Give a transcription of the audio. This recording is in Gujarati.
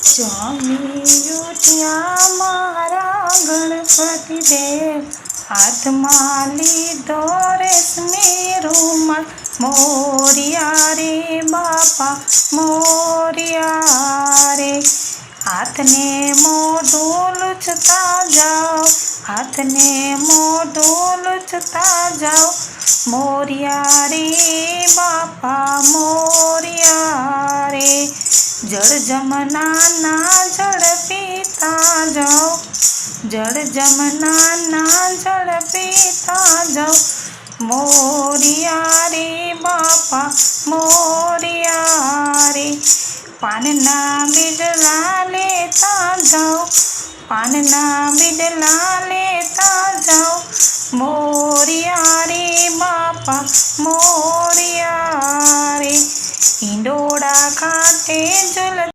જમી ઉઠ્યા મારા ગણપતિ દેવ, હાથમાં લીધો રેશમી રૂમાલ. મોરિયા રે બાપા મોરિયા રે. હાથને મોઢું લૂછતા જાઓ, હાથને મોઢું લૂછતા જાઓ. મોરિયા રે બાપા મોરિયા રે. જળ જમનાના જળ પીતા જાઓ, જળ જમનાના જળ પીતા જાઓ. મોરિયા રે બાપા મોરિયા રે. પાનના બીડલા લેતા જાઓ, પાનના બીડલા લેતા જાઓ. મોરિયા રે બાપા મોરિયા રે. હિંડોળા કાંઠે ઝૂલતા